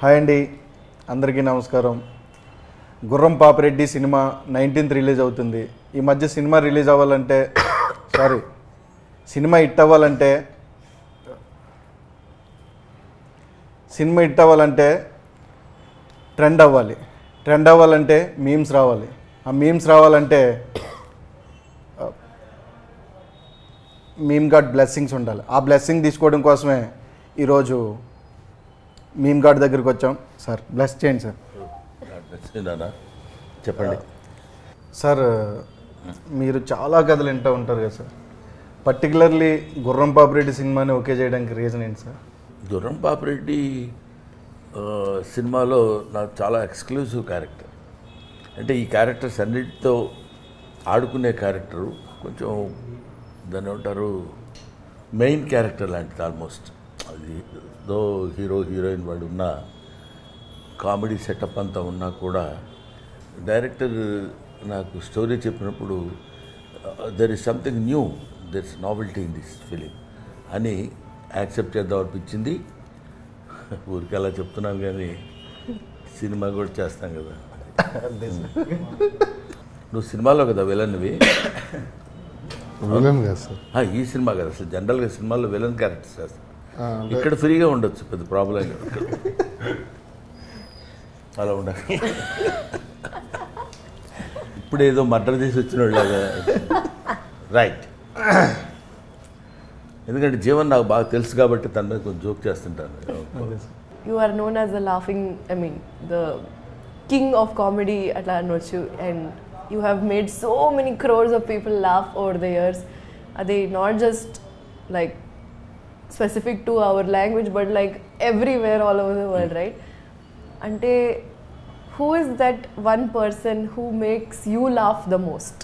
Hi అండి, అందరికీ నమస్కారం. గుర్రం పాపిరెడ్డి సినిమా 19th రిలీజ్ అవుతుంది. ఈ మధ్య సినిమా రిలీజ్ అవ్వాలంటే సినిమా హిట్ అవ్వాలంటే ట్రెండ్ అవ్వాలంటే మీమ్స్ రావాలి. ఆ మీమ్స్ రావాలంటే మీమ్ గాడ్ బ్లెస్సింగ్స్ ఉండాలి. ఆ బ్లెస్సింగ్ తీసుకోవడం కోసమే ఈరోజు మీమ్ గాడ్ దగ్గరికి వచ్చాం. సార్ బ్లెస్ చేయండి సార్. చెప్పండి సార్, మీరు చాలా కథలు వింటూ ఉంటారు కదా సార్. పర్టికులర్లీ గుర్రం పాపిరెడ్డి సినిమాని ఓకే చేయడానికి రీజన్ ఏంటి సార్? గుర్రం పాపిరెడ్డి సినిమాలో నాకు చాలా ఎక్స్క్లూజివ్ క్యారెక్టర్. అంటే ఈ క్యారెక్టర్స్ అన్నిటితో ఆడుకునే క్యారెక్టరు కొంచెం దాన్ని ఏమంటారు, మెయిన్ క్యారెక్టర్ లాంటిది ఆల్మోస్ట్. అది దో హీరో హీరోయిన్ వాళ్ళు ఉన్న కామెడీ సెటప్ అంతా ఉన్నా కూడా డైరెక్టర్ నాకు స్టోరీ చెప్పినప్పుడు there is something new, there is novelty in this film అని యాక్సెప్ట్ చేద్దాం అనిపించింది. ఊరికి అలా చెప్తున్నాను కానీ సినిమా కూడా చేస్తాం కదా. నువ్వు సినిమాలో కదా విలన్వి? ఈ సినిమా కదా, అసలు జనరల్గా సినిమాల్లో విలన్ క్యారెక్టర్స్ చేస్తాం. ఇక్కడ ఫ్రీగా ఉండొచ్చు, పెద్ద ప్రాబ్లం అలా ఉండాలి. ఇప్పుడు ఏదో మర్డర్ చేసి వచ్చిన వాళ్ళగా రైట్. ఎందుకంటే జీవన్ నాకు బాగా తెలుసు కాబట్టి తన మీద కొంచెం జోక్ చేస్తుంటాను. You are known as the the king of comedy atla anochu, and you have made so many crores of people laugh over the years. They not just like specific to our language but like everywhere all over the world, right? Ante who is that one person who makes you laugh the most?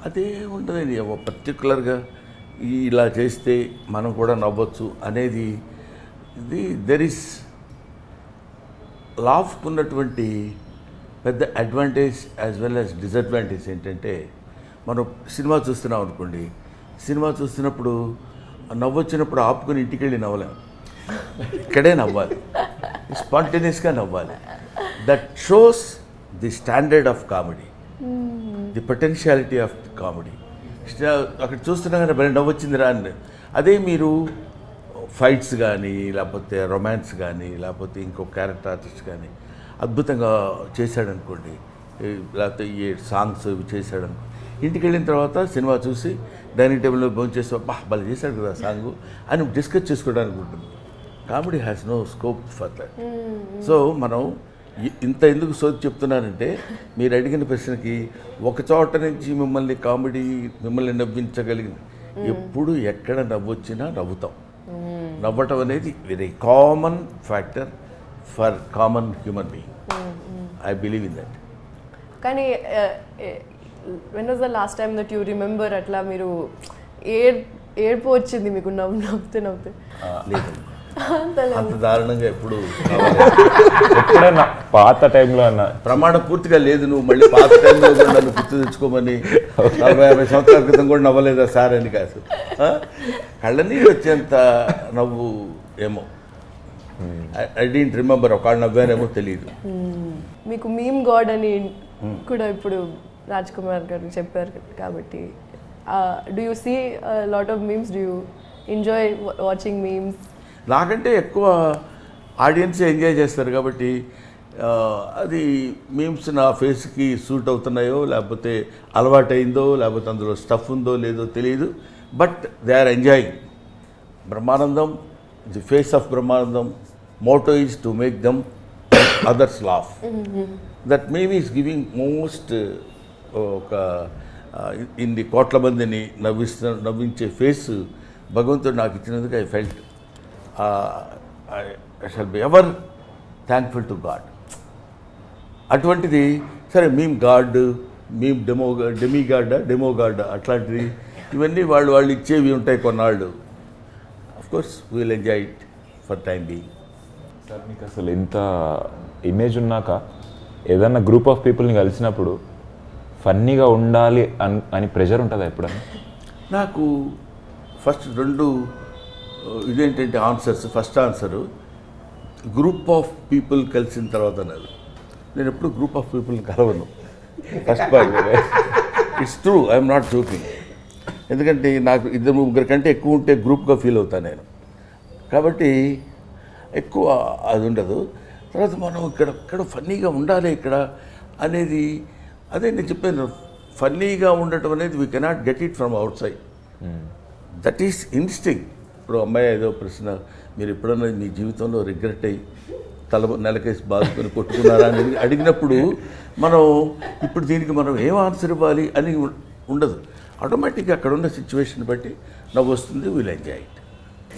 అదే ఉంటుందండి, పర్టికులర్గా ఇలా చేస్తే మనం కూడా నవ్వచ్చు అనేది. ఇది there is లాఫ్కు ఉన్నటువంటి పెద్ద advantage as well as disadvantage ఏంటంటే, మనం సినిమా చూస్తున్నాం అనుకోండి, సినిమా చూస్తున్నప్పుడు నవ్వొచ్చినప్పుడు ఆపుకొని ఇంటికి వెళ్ళి నవ్వలేం, ఇక్కడే నవ్వాలి, స్పాంటేనియస్గా నవ్వాలి. That shows the standard of comedy, the potentiality of comedy. అక్కడ చూస్తున్నా కానీ భలే నవ్వొచ్చిందిరా అని. అదే మీరు ఫైట్స్ కానీ లేకపోతే రొమాన్స్ కానీ లేకపోతే ఇంకో క్యారెక్టర్ ఆర్టిస్ట్ కానీ అద్భుతంగా చేశాడనుకోండి, లేకపోతే ఈ సాంగ్స్ ఇవి చేశాడనుకో, ఇంటికి వెళ్ళిన తర్వాత సినిమా చూసి డైనింగ్ టేబుల్లో భోజనం చేసి భలే చేశాడు కదా సాంగ్ అని డిస్కస్ చేసుకోవడానికి ఉంటుంది. Comedy has no scope for that. So మనం ఇంత ఎందుకు సోది చెప్తున్నానంటే, మీరు అడిగిన ప్రశ్నకి ఒక చోట నుంచి మిమ్మల్ని నవ్వించగలిగింది. ఎప్పుడు ఎక్కడ నవ్వొచ్చినా నవ్వుతాం. నవ్వటం అనేది very common factor for common human being. I believe in that. కానీ when was the last time that you remember అట్లా మీరు ఏడ్పు వచ్చింది మీకు నవ్వుతే? అంత దారుణంగా ఎప్పుడు ఎప్పుడైనా పాత టైంలో అన్న ప్రమాణం పూర్తిగా లేదు. నువ్వు మళ్ళీ పాత టైంలో కూడా నన్ను గుర్తు తెచ్చుకోమని 40-50 సంవత్సరాల క్రితం కూడా నవ్వలేదా సార్ అని కాదు. కళ్ళనీళ్ళు వచ్చేంత నవ్వు ఏమో ఐ డోంట్ రిమెంబర్. ఒకళ్ళు నవ్వానేమో తెలియదు. మీకు మీమ్ గాడ్ అని కూడా ఇప్పుడు రాజ్ కుమార్ గారు చెప్పారు కాబట్టి, do you see lot of memes? Do you enjoy watching memes? నాకంటే ఎక్కువ ఆడియన్స్ ఎంజాయ్ చేస్తారు కాబట్టి అది మీమ్స్ నా ఫేస్కి సూట్ అవుతున్నాయో లేకపోతే అలవాటైందో లేకపోతే అందులో స్టఫ్ ఉందో లేదో తెలియదు. But they are enjoying. Brahmanandam, the face of Brahmanandam motto is to make them others laugh. That meme is giving most ఒక ఇన్ని కోట్ల మందిని నవ్వించే ఫేస్ భగవంతుడు నాకు ఇచ్చినందుకు I felt I shall be ever thankful to God. అటువంటిది సరే మీమ్ గాడ్, మీమ్ డెమోగాడ్ అట్లాంటిది ఇవన్నీ వాళ్ళు ఇచ్చేవి ఉంటాయి కొన్నాళ్ళు. Of course we'll enjoy it for time being. Sir, మీకు అసలు ఇంత ఇమేజ్ ఉన్నాక ఏదన్నా గ్రూప్ ఆఫ్ పీపుల్ని కలిసినప్పుడు ఫన్నీగా ఉండాలి అని ప్రెషర్ ఉంటుందా ఎప్పుడన్నా? నాకు ఫస్ట్ రెండు ఇదేంటంటే answers. First answer, group of people కలిసిన తర్వాత నేను ఎప్పుడు గ్రూప్ ఆఫ్ పీపుల్ని కలవను. First point it's true, I'm not joking. ఎందుకంటే నాకు 2-3 కంటే ఎక్కువ ఉంటే గ్రూప్గా ఫీల్ అవుతాను నేను. కాబట్టి ఎక్కువ అది ఉండదు. తర్వాత మనం ఇక్కడ ఫన్నీగా ఉండాలి ఇక్కడ అనేది, అదే నేను చెప్పాను, ఫన్నీగా ఉండటం అనేది we cannot get it from out side. That is instinct. ఇప్పుడు అమ్మాయి ఏదో ప్రశ్న, మీరు ఎప్పుడన్నా మీ జీవితంలో రిగ్రెట్ అయ్యి నెలకేసి బాదుకొని కొట్టుకున్నారా అని అడిగినప్పుడు మనం ఇప్పుడు దీనికి మనం ఏం ఆన్సర్ ఇవ్వాలి అని ఉండదు. ఆటోమేటిక్గా అక్కడ ఉన్న సిచ్యువేషన్ బట్టి నవ్వు వస్తుంది, వీల్ ఎంజాయ్ ఇట్.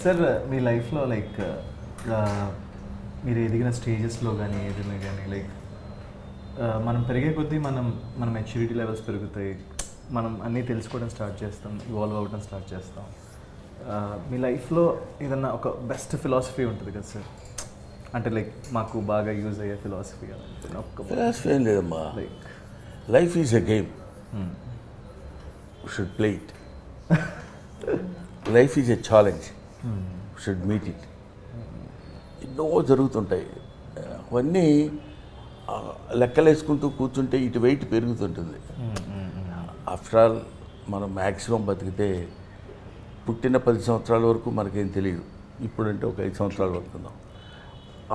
సార్ మీ లైఫ్లో లైక్ మీరు ఎదిగిన స్టేజెస్లో కానీ ఏదైనా కానీ లైక్ మనం పెరిగే కొద్దీ మన మెచ్యూరిటీ లెవెల్స్ పెరుగుతాయి, మనం అన్నీ తెలుసుకోవడం స్టార్ట్ చేస్తాం, ఇవాల్వ్ అవ్వడం స్టార్ట్ చేస్తాం. మీ లైఫ్లో ఏదన్నా ఒక బెస్ట్ ఫిలాసఫీ ఉంటుంది కదా సార్, అంటే లైక్ మాకు బాగా యూజ్ అయ్యే ఫిలాసఫీ ఫిలాసఫీ ఏం లేదమ్మా. Life is a game, should play it. Life is a challenge, should meet it. ఎన్నో జరుగుతుంటాయి, అవన్నీ లెక్కలేసుకుంటూ కూర్చుంటే ఇటు వెయిట్ పెరుగుతుంటుంది. ఆఫ్టర్ ఆల్ మనం మ్యాక్సిమం బతికితే పుట్టిన 10 సంవత్సరాల వరకు మనకేం తెలియదు. ఇప్పుడంటే ఒక 5 సంవత్సరాల వరకు ఉన్నాం.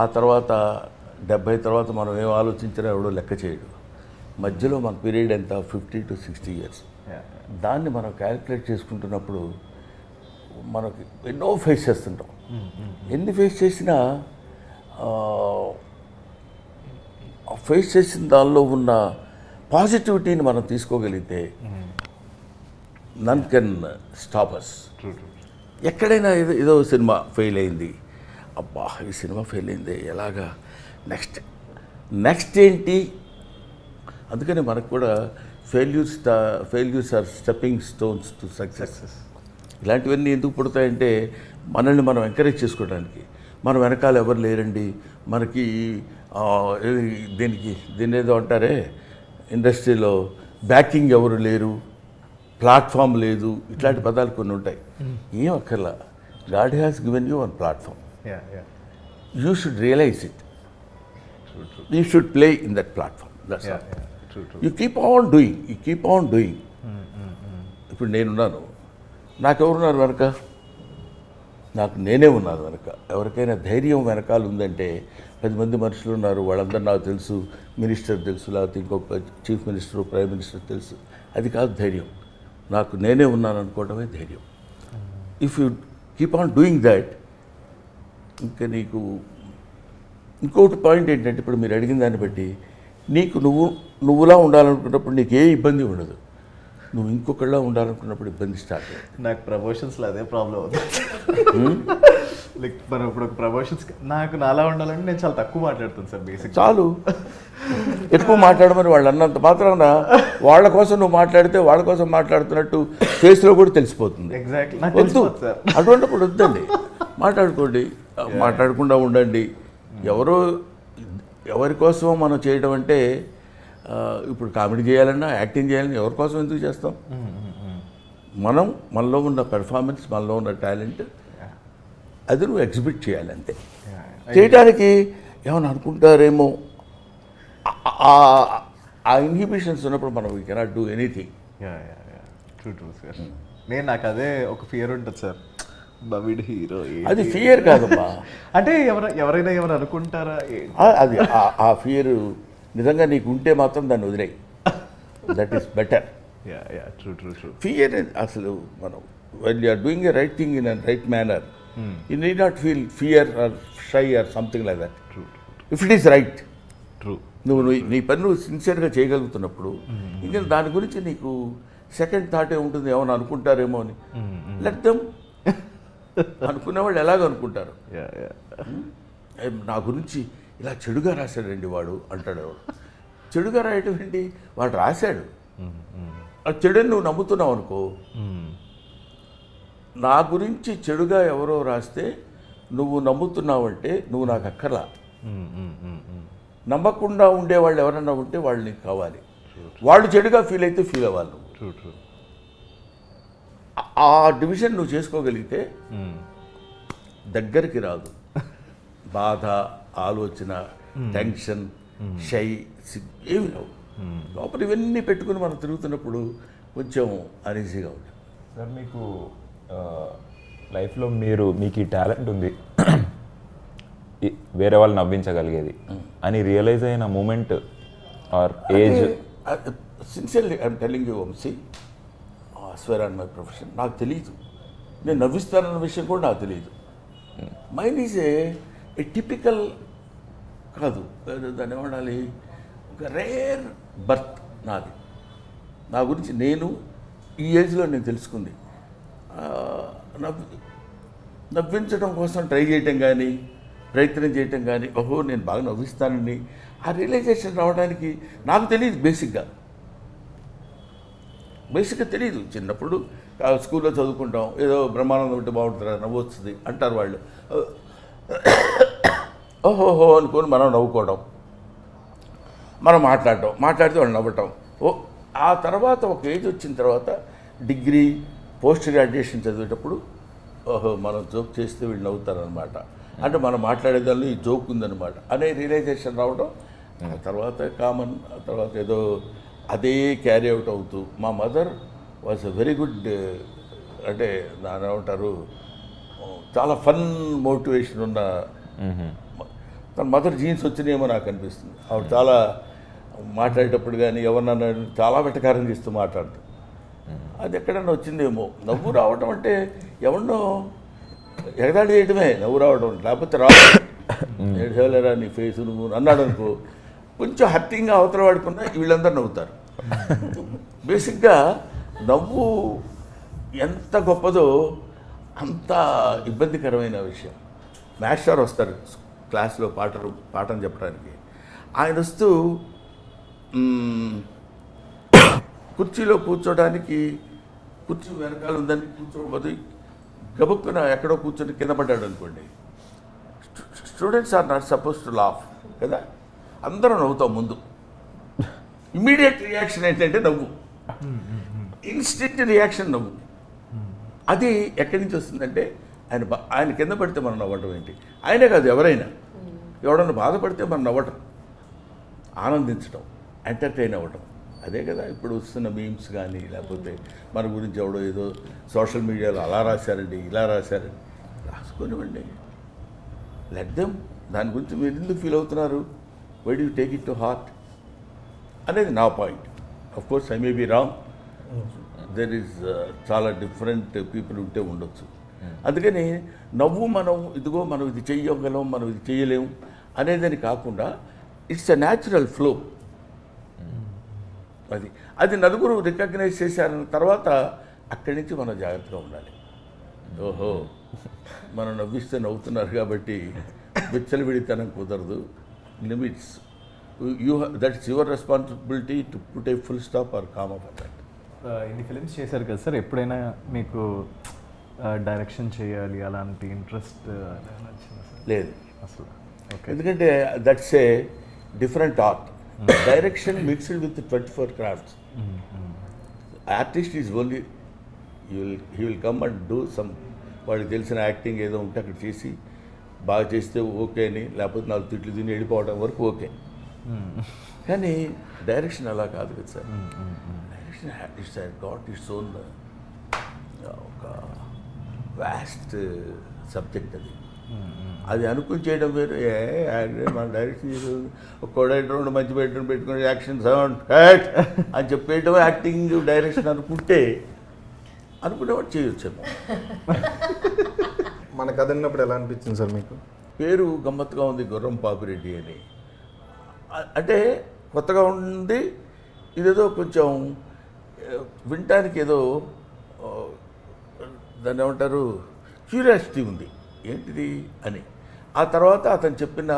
ఆ తర్వాత 70 తర్వాత మనం ఏం ఆలోచించినా ఎవడో లెక్క చేయడు. మధ్యలో మన పీరియడ్ ఎంత, 50 to 60 years. దాన్ని మనం క్యాలిక్యులేట్ చేసుకుంటున్నప్పుడు మనకి ఎన్నో ఫేస్ చేస్తుంటాం. ఎన్ని ఫేస్ చేసినా ఫేస్ చేసిన దానిలో ఉన్న పాజిటివిటీని మనం తీసుకోగలిగితే నన్ కెన్ స్టాప్ అస్. ఎక్కడైనా ఏదో సినిమా ఫెయిల్ అయింది, అబ్బా ఈ సినిమా ఫెయిల్ అయింది, ఎలాగా నెక్స్ట్ ఏంటి. అందుకని మనకు కూడా failures are stepping stones to success. ఇలాంటివన్నీ ఎందుకు పుడతాయంటే మనల్ని మనం ఎంకరేజ్ చేసుకోవడానికి. మన వెనకాల ఎవరు లేరండి, మనకి దీన్ని ఏదో అంటారే ఇండస్ట్రీలో బ్యాకింగ్ ఎవరు లేరు, ప్లాట్ఫామ్ లేదు, ఇట్లాంటి పదాలు కొన్ని ఉంటాయి. ఏం అక్కర్లా, God has given you one platform. You should realise it, you should play in that platform. That's all. You keep on doing. ఇప్పుడు నేనున్నాను, నాకెవరున్నారు వెనక? నాకు నేనే ఉన్నాను వెనక. ఎవరికైనా ధైర్యం వెనకాల ఉందంటే 10 మంది మనుషులు ఉన్నారు, వాళ్ళందరూ నాకు తెలుసు, మినిస్టర్ తెలుసు, లేకపోతే ఇంకొక చీఫ్ మినిస్టర్, ప్రైమ్ మినిస్టర్ తెలుసు. అది కాదు ధైర్యం. నాకు నేనే ఉన్నాను అనుకోవడమే ధైర్యం. If you keep on doing that, ఇంకా నీకు ఇంకొకటి పాయింట్ ఏంటంటే, ఇప్పుడు మీరు అడిగిన దాన్ని బట్టి నీకు నువ్వులా ఉండాలనుకున్నప్పుడు నీకు ఏ ఇబ్బంది ఉండదు. నువ్వు ఇంకొకళ్ళ ఉండాలనుకున్నప్పుడు ఇబ్బంది స్టార్ట్ అయ్యింది. నాకు ప్రమోషన్స్లో అదే ప్రాబ్లం అవుతుంది. లైక్ మనం ఇప్పుడు ఒక ప్రమోషన్స్ నాకు నాలా ఉండాలంటే నేను చాలా తక్కువ మాట్లాడుతాను సార్. బేసిక్ చాలు, ఎక్కువ మాట్లాడమని వాళ్ళు అన్నంత మాత్రాన వాళ్ళ కోసం నువ్వు మాట్లాడితే వాళ్ళ కోసం మాట్లాడుతున్నట్టు ఫేస్లో కూడా తెలిసిపోతుంది. ఎగ్జాక్ట్లీ. వద్దు, అటువంటిప్పుడు వద్దండి, మాట్లాడుకోండి, మాట్లాడకుండా ఉండండి. ఎవరి కోసమో మనం చేయడం అంటే, ఇప్పుడు కామెడీ చేయాలన్నా యాక్టింగ్ చేయాలన్నా ఎవరి కోసం ఎందుకు చేస్తాం? మనలో ఉన్న పెర్ఫార్మెన్స్, మనలో ఉన్న టాలెంట్ అది నువ్వు ఎగ్జిబిట్ చేయాలి అంతే. చేయడానికి ఏమైనా అనుకుంటారేమో, ఆ ఇన్హిబిషన్స్ ఉన్నప్పుడు మనం we cannot do anything. True sir. నాకు అదే ఒక ఫియర్ ఉంటుంది సార్, బవిడ్ హీరో. అది ఫియర్ కాదమ్మా. అంటే ఎవరైనా ఏమైనా అనుకుంటారా, అది ఆ ఫియర్ నిజంగా నీకు ఉంటే మాత్రం దాన్ని వదిలేయి. That is better. True. Fear అసలు మనం when you are doing a right thing in a right manner, you need not feel fear or shy or something like that. If it is right, నువ్వు నీ పని నువ్వు సిన్సియర్గా చేయగలుగుతున్నప్పుడు ఇంకా దాని గురించి నీకు సెకండ్ థాట్ ఏముంటుంది, ఏమైనా అనుకుంటారేమో అని. Let them. అనుకునేవాళ్ళు ఎలాగ అనుకుంటారు. నా గురించి ఇలా చెడుగా రాశాడండి వాడు అంటాడు. వాడు చెడుగా రాయటం ఏంటి, వాడు రాశాడు. ఆ చెడుని నువ్వు నమ్ముతున్నావు అనుకో. నా గురించి చెడుగా ఎవరో రాస్తే నువ్వు నమ్ముతున్నావంటే నువ్వు నాకు అక్కర్లా. నమ్మకుండా ఉండేవాళ్ళు ఎవరన్నా ఉంటే వాళ్ళు నీకు కావాలి. వాళ్ళు చెడుగా ఫీల్ అయితే ఫీల్ అవ్వాలి నువ్వు. ఆ డివిజన్ నువ్వు చేసుకోగలిగితే దగ్గరికి రాదు బాధ, ఆలోచన, టెన్షన్, షై, ఏమి లేవు. లోపల ఇవన్నీ పెట్టుకుని మనం తిరుగుతున్నప్పుడు కొంచెం అనీజీగా ఉంది. సార్ మీకు లైఫ్లో మీకు ఈ టాలెంట్ ఉంది వేరే వాళ్ళు నవ్వించగలిగేది అని రియలైజ్ అయిన moment or age? Sincerely I'm telling you Vamsi, swear on my profession, నాకు తెలియదు. నేను నవ్విస్తానన్న విషయం కూడా నాకు తెలియదు. మైండ్ ఈజ్ ఏ టిపికల్ కాదు, దాన్ని ఏమనాలి, ఒక రేర్ బర్త్ నాది. నా గురించి నేను ఈ ఏజ్లో నేను తెలుసుకుంది. నవ్వించడం కోసం ట్రై చేయటం కానీ, ప్రయత్నం చేయటం కానీ, ఓహో నేను బాగా నవ్విస్తానని ఆ రియలైజేషన్ రావడానికి నాకు తెలియదు. బేసిక్గా తెలియదు. చిన్నప్పుడు స్కూల్లో చదువుకుంటాం, ఏదో బ్రహ్మానందం ఉంటే బాగుంటుందా, నవ్వు వస్తుంది అంటారు వాళ్ళు. ఓహోహో అనుకొని మనం నవ్వుకోవడం, మనం మాట్లాడితే వాళ్ళు నవ్వటం. ఆ తర్వాత ఒక ఏజ్ వచ్చిన తర్వాత డిగ్రీ, పోస్ట్ గ్రాడ్యుయేషన్ చదివేటప్పుడు ఓహో మనం జోక్ చేస్తే వీళ్ళు నవ్వుతారనమాట, అంటే మనం మాట్లాడేదాన్ని ఈ జోక్ ఉందన్నమాట అనే రియలైజేషన్ రావడం. ఆ తర్వాత కామన్, ఆ తర్వాత ఏదో అదే క్యారీ అవుట్ అవుతూ. మా mother was a very good, అంటే దాని ఏమంటారు, చాలా ఫన్ మోటివేషన్ ఉన్న. తన మదర్ జీన్స్ వచ్చినాయేమో నాకు అనిపిస్తుంది. ఆవిడ చాలా మాట్లాడేటప్పుడు కానీ ఎవరినన్నా చాలా వెటకారం చేస్తూ మాట్లాడుతూ, అది ఎక్కడన్నా వచ్చిందేమో. నవ్వు రావడం అంటే ఎవరినో ఎగదాడి చేయడమే నవ్వు రావడం, లేకపోతే ఏడ్చేవలేరా నీ ఫేసు నువ్వు అన్నాడు అనుకో, కొంచెం హర్టింగ్గా అవతల వాడుకున్నా వీళ్ళందరూ నవ్వుతారు. బేసిక్గా నవ్వు ఎంత గొప్పదో అంత ఇబ్బందికరమైన విషయం. మాస్టర్ వస్తారు క్లాస్లో పాఠం చెప్పడానికి. ఆయన వస్తూ కుర్చీలో కూర్చోడానికి, కుర్చీ వెనకాల ఉందని కూర్చోకపోతే గబుక్కున ఎక్కడో కూర్చొని కింద పడ్డాడు అనుకోండి. Students are not suppose to laugh కదా, అందరూ నవ్వుతాం ముందు. ఇమ్మీడియట్ రియాక్షన్ ఏంటంటే నవ్వు, ఇన్స్టెంట్ రియాక్షన్ నవ్వు. అది ఎక్కడి నుంచి వస్తుందంటే ఆయన కింద పడితే మనం నవ్వటం ఏంటి, ఆయనే కాదు ఎవడన్నా బాధపడితే మనం నవ్వటం, ఆనందించడం, ఎంటర్టైన్ అవ్వటం. అదే కదా ఇప్పుడు వస్తున్న మీమ్స్ కానీ, లేకపోతే మన గురించి ఎవడో ఏదో సోషల్ మీడియాలో అలా రాశారండి, ఇలా రాశారండి, రాసుకొనివ్వండి, లెట్ దెమ్. దాని గురించి మీరు ఎందుకు ఫీల్ అవుతున్నారు, why do you take it to heart అనేది నా point. Of course I may be wrong, there is చాలా డిఫరెంట్ పీపుల్ ఉంటే ఉండొచ్చు. అందుకని నవ్వు మనం ఇది చెయ్యగలం, మనం ఇది చేయలేము అనేదని కాకుండా ఇట్స్ ఎ న్యాచురల్ ఫ్లో. అది నలుగురు రికగ్నైజ్ చేశారన్న తర్వాత అక్కడి నుంచి మనం జాగ్రత్తగా ఉండాలి. ఓహో మనం నవ్విస్తే నవ్వుతున్నారు కాబట్టి విచ్చలవిడితనం కుదరదు, limits. That's your responsibility to put a full stop or calm up that. ఇన్ని ఫిలిమ్స్ చేశారు కదా సార్, ఎప్పుడైనా మీకు డైరెక్షన్ చేయాలి అలాంటి ఇంట్రెస్ట్ వచ్చిందా సార్? లేదు అసలు. ఎందుకంటే that's a different art. Direction mixed with 24 crafts. Artist is only he will come and do some, వాడికి తెలిసిన యాక్టింగ్ ఏదో ఉంటే అక్కడ చేసి బాగా చేస్తే ఓకే అని, లేకపోతే 4 తిట్లు తిని వెళ్ళిపోవడం వరకు ఓకే. కానీ డైరెక్షన్ అలా కాదు కదా sir. Direction it's got its own ఒక వ్యాస్ట్ సబ్జెక్ట్. అది అనుకుని చేయడం వేరు. మన డైరెక్షన్ ఒక డైరెక్టర్ మంచి బెడ్రూమ్ పెట్టుకుని యాక్షన్ సౌండ్ కట్ అని చెప్పేయటం యాక్టింగ్ డైరెక్షన్ అనుకునేవాడు చేయొచ్చేమో. మన కథ విన్నప్పుడు ఎలా అనిపించింది సార్ మీకు? పేరు గమ్మత్తుగా ఉంది, గుర్రం పాపిరెడ్డి అని. అంటే కొత్తగా ఉంది, ఇదేదో కొంచెం వినటానికి ఏదో దాన్ని ఏమంటారు, క్యూరియాసిటీ ఉంది ఏంటిది అని. ఆ తర్వాత అతను చెప్పిన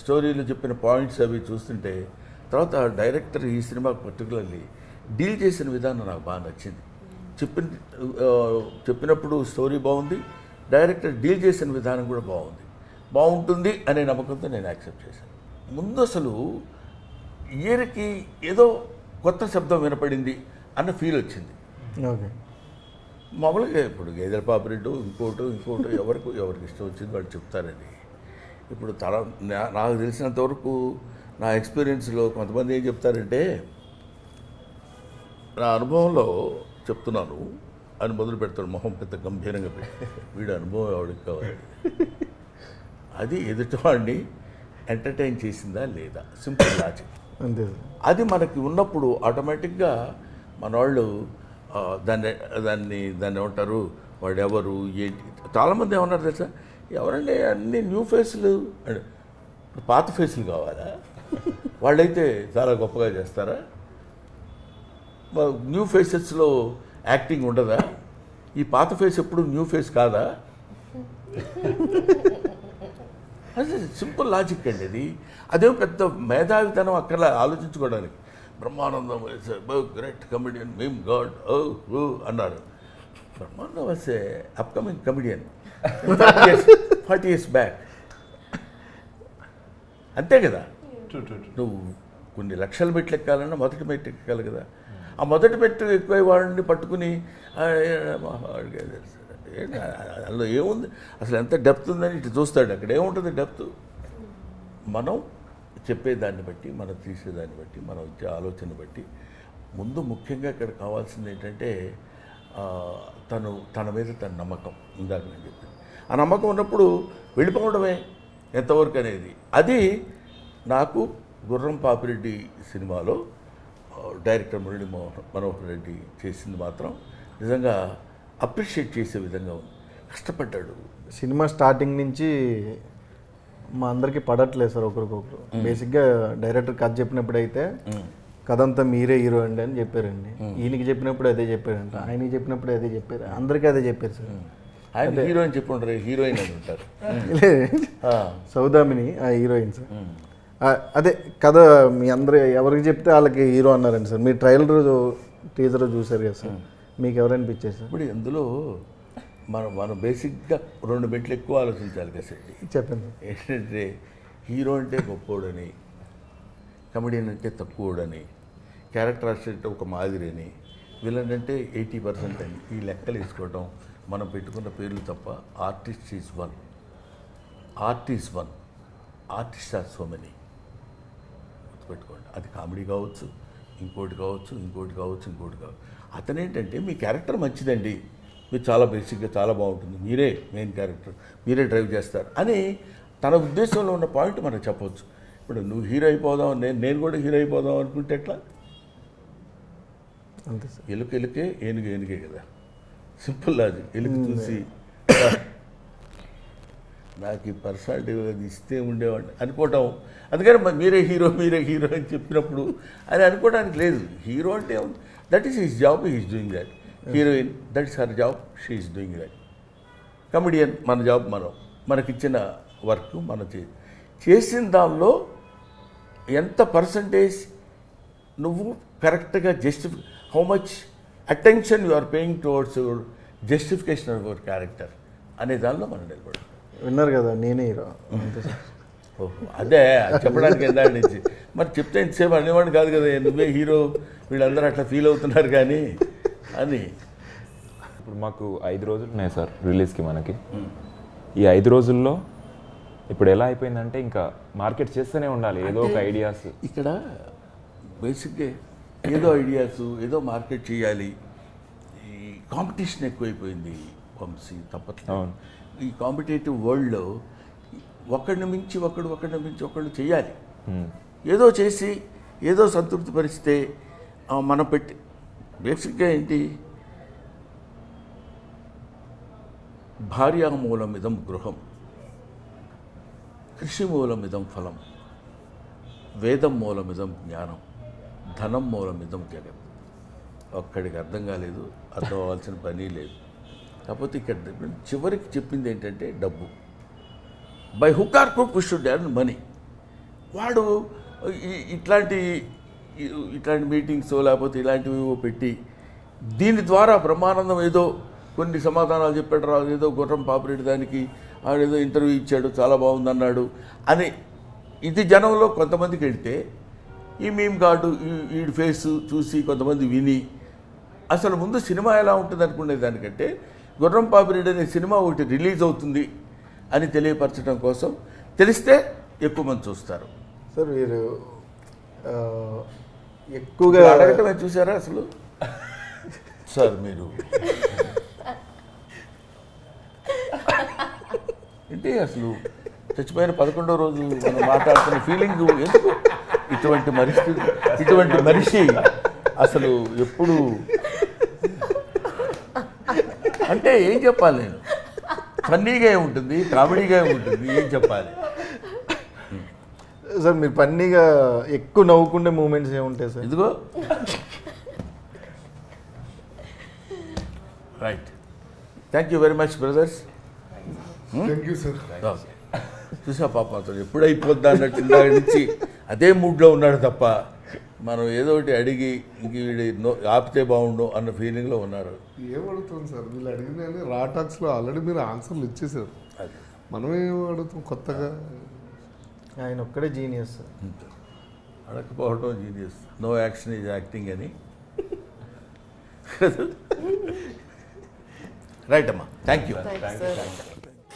స్టోరీలు, చెప్పిన పాయింట్స్ అవి చూస్తుంటే, తర్వాత డైరెక్టర్ ఈ సినిమా పర్టికులర్లీ డీల్ చేసిన విధానం నాకు బాగా నచ్చింది. చెప్పినప్పుడు స్టోరీ బాగుంది, డైరెక్టర్ డీల్ చేసిన విధానం కూడా బాగుంటుంది అనే నమ్మకంతో నేను యాక్సెప్ట్ చేశాను. ముందు అసలు ఇయర్కి ఏదో కొత్త శబ్దం వినపడింది అన్న ఫీల్ వచ్చింది. ఓకే. మామూలుగా ఇప్పుడు గేదెల పాపిరెడ్డు ఇంకోటి ఎవరికి ఇష్టం వచ్చింది వాళ్ళు చెప్తారని. ఇప్పుడు నాకు తెలిసినంతవరకు నా ఎక్స్పీరియన్స్లో కొంతమంది ఏం చెప్తారంటే, నా అనుభవంలో చెప్తున్నాను అని మొదలు పెడతాడు, మొహం పెద్ద గంభీరంగా పెట్టి, వీడు అనుభవం ఎవరికి కావాలి, అది ఎదుటివాడిని ఎంటర్టైన్ చేసిందా లేదా, సింపుల్ లాజిక్. అంతే సార్. అది మనకి ఉన్నప్పుడు ఆటోమేటిక్గా మన వాళ్ళు దాన్ని ఏమంటారు, వాడు ఎవరు ఏంటి. చాలామంది ఏమన్నారు తెలుసా, ఎవరంటే అన్ని న్యూ ఫేస్లు అంటే పాత ఫేస్లు కావాలా, వాళ్ళైతే చాలా గొప్పగా చేస్తారా, న్యూ ఫేసెస్లో యాక్టింగ్ ఉండదా, ఈ పాత ఫేస్ ఎప్పుడు న్యూ ఫేస్ కాదా. అది సింపుల్ లాజిక్ అండి అది. అదేం పెద్ద మేధావితనం అక్కడ ఆలోచించుకోవడానికి. బ్రహ్మానందం గ్రేట్ కమెడియన్, మేమ్ గాడ్ అన్నారు. బ్రహ్మానందం వస్తే అప్కమింగ్ కమెడియన్ 40 years బ్యాక్, అంతే కదా. నువ్వు కొన్ని లక్షల మెట్లు ఎక్కాలన్నా మొదటి మెట్టు ఎక్కాలి కదా. ఆ మొదటి మెట్టు ఎక్కువ వాడిని పట్టుకుని అందులో ఏముంది అసలు, ఎంత డెప్త్ ఉందని ఇటు చూస్తాడు, అక్కడ ఏముంటుంది డెప్త్. మనం చెప్పేదాన్ని బట్టి, మనం తీసేదాన్ని బట్టి, మనం ఇచ్చే ఆలోచన బట్టి, ముందు ముఖ్యంగా ఇక్కడ కావాల్సింది ఏంటంటే తన మీద తన నమ్మకం. ఇందాక నేను చెప్పాను, ఆ నమ్మకం ఉన్నప్పుడు వెళ్ళిపోవడమే ఎంతవరకు అనేది. అది నాకు గుర్రం పాపిరెడ్డి సినిమాలో డైరెక్టర్ మురళీ మనోహర్ రెడ్డి చేసింది మాత్రం నిజంగా అప్రిషియేట్ చేసే విధంగా ఉంది. కష్టపడ్డాడు. సినిమా స్టార్టింగ్ నుంచి మా అందరికీ పడట్లేదు సార్ ఒకరికొకరు. బేసిక్గా డైరెక్టర్ కథ చెప్పినప్పుడు అయితే కథ అంతా మీరే హీరో అండి అని చెప్పారండి. ఈయనకి చెప్పినప్పుడు అదే చెప్పారంట, ఆయనకి చెప్పినప్పుడు అదే చెప్పారు, అందరికీ అదే చెప్పారు సార్. ఆయన హీరోయిన్ చెప్పి ఉంటారు, హీరోయిన్ అని ఉంటారు. సౌదామిని ఆ హీరోయిన్ సార్. అదే కథ మీ అందరు ఎవరికి చెప్తే వాళ్ళకి హీరో అన్నారండి సార్. మీరు ట్రైలర్ టీజర్ చూసారు కదా సార్, మీకు ఎవరనిపించారు సార్? ఇప్పుడు ఇందులో మనం బేసిక్గా 2 మెట్లు ఎక్కువ ఆలోచించాలి కదా సార్. చెప్పండి. ఏంటంటే హీరో అంటే గొప్పోడని, కమెడియన్ అంటే తక్కువడని, క్యారెక్టర్ ఆర్టిస్ట్ ఒక మాదిరి అని, విలన్ అంటే 80% అని, ఈ లెక్కలు వేసుకోవడం మనం పెట్టుకున్న పేర్లు తప్ప. Artist is one, artist are so many. గుర్తుపెట్టుకోండి. అది కామెడీ కావచ్చు, ఇంకోటి కావచ్చు. అతనేంటంటే మీ క్యారెక్టర్ మంచిదండి, మీరు చాలా బేసిక్గా చాలా బాగుంటుంది, మీరే మెయిన్ క్యారెక్టర్, మీరే డ్రైవ్ చేస్తారు అని తన ఉద్దేశంలో ఉన్న పాయింట్ మనకు చెప్పవచ్చు. ఇప్పుడు నువ్వు హీరో అయిపోదాం, నేను కూడా హీరో అయిపోదాం అనుకుంటే ఎట్లా? అంతే సార్. ఎలుకే ఏనుగే కదా, సింపుల్ లాజిక్. ఎలుక చూసి నాకు ఈ పర్సనాలిటీ ఇస్తే ఉండేవాడిని అనుకోవటం. అందుకని మీరే హీరో అని చెప్పినప్పుడు అని అనుకోవడానికి లేదు. హీరో అంటే that is his job, he is doing that. Heroine that is her job, she is doing that. Comedian మన జాబ్, మనకిచ్చిన వర్క్ మనం చేసిన దానిలో ఎంత పర్సంటేజ్ నువ్వు కరెక్ట్గా how much attention you are paying towards your justification of your character అనే దానిలో మనం నిలబడాలి. విన్నారు కదా, నేనే హీరో. అంతే సార్. ఓహో, అదే చెప్పడానికి ఎందాడి నుంచి మరి చెప్తే ఇంతసేపు అనేవాడిని కాదు కదా, నువ్వే హీరో, వీళ్ళందరూ అట్లా ఫీల్ అవుతున్నారు కానీ అని. ఇప్పుడు మాకు 5 రోజులు ఉన్నాయి సార్ రిలీజ్కి. మనకి ఈ 5 రోజుల్లో ఇప్పుడు ఎలా అయిపోయిందంటే ఇంకా మార్కెట్ చేస్తూనే ఉండాలి ఏదో ఒక ఐడియాస్. ఇక్కడ బేసిక్గా ఏదో ఐడియాస్, ఏదో మార్కెట్ చేయాలి. ఈ కాంపిటీషన్ ఎక్కువైపోయింది వంశీ, తప్పట్లేదు. ఈ కాంపిటేటివ్ వరల్డ్లో ఒకడిని మించి ఒకడు చేయాలి. ఏదో చేసి ఏదో సంతృప్తి పరిస్తే మనం పెట్టి బేసిక్గా ఏంటి, భార్యామూలమిదం గృహం, కృషిమూలమిదం ఫలం, వేదం మూలమిదం జ్ఞానం, ధనం మూలమిదం జగత్. ఒక్కడికి అర్థం కాలేదు, అర్థం అవ్వాల్సిన పని లేదు. కాకపోతే ఇక్కడ చివరికి చెప్పింది ఏంటంటే డబ్బు. By hook or crook we should earn money. వాడు ఇట్లాంటి మీటింగ్స్ లేకపోతే ఇలాంటివి పెట్టి దీని ద్వారా బ్రహ్మానందం ఏదో కొన్ని సమాధానాలు చెప్పాడు రా, ఏదో గుర్రం పాపిరెడ్డి దానికి ఆడేదో ఇంటర్వ్యూ ఇచ్చాడు, చాలా బాగుందన్నాడు అని ఇది జనంలో కొంతమందికి వెళ్తే, ఈ మీమ్ కార్డు ఈ ఫేస్ చూసి కొంతమంది విని అసలు ముందు సినిమా ఎలా ఉంటుంది అనుకునే దానికంటే గుర్రం పాపిరెడ్డి అనే సినిమా ఒకటి రిలీజ్ అవుతుంది అని తెలియపరచడం కోసం తెలిస్తే ఎక్కువ మంది చూస్తారు. సార్ మీరు ఎక్కువగా అడగటమే చూసారా అసలు సార్ మీరు ఏంటి అసలు చచ్చిపోయిన 11వ రోజు మనం మాట్లాడుతున్న ఫీలింగ్ ఎందుకు? ఇటువంటి మనిషి అసలు ఎప్పుడు అంటే ఏం చెప్పాలి నేను? ఫన్నీగా ఉంటుంది, కామెడీగా ఉంటుంది, ఏం చెప్పాలి? సార్ మీరు ఫన్నీగా ఎక్కువ నవ్వుకునే మూమెంట్స్ ఏముంటాయి సార్? ఇదిగో right. Thank you very much brothers. Thank you sir. చూసా పాప అతను ఎప్పుడు అయిపోద్దా అన్నట్టు ఇందాక నుంచి అదే మూడ్లో ఉన్నాడు తప్ప మనం ఏదో ఒకటి అడిగి ఇంక వీడి ఆపితే బాగుండు అన్న ఫీలింగ్లో ఉన్నారు. ఏం అడుగుతాం సార్, వీళ్ళు అడిగిన రా టాక్స్లో ఆల్రెడీ మీరు ఆన్సర్లు ఇచ్చేసారు. మనం ఏం అడుగుతాం కొత్తగా? ఆయన ఒక్కడే జీనియస్ సార్. అడగకపోవడం genius. No action is acting అని. రైట్ అమ్మా, థ్యాంక్ యూ. Thanks, sir.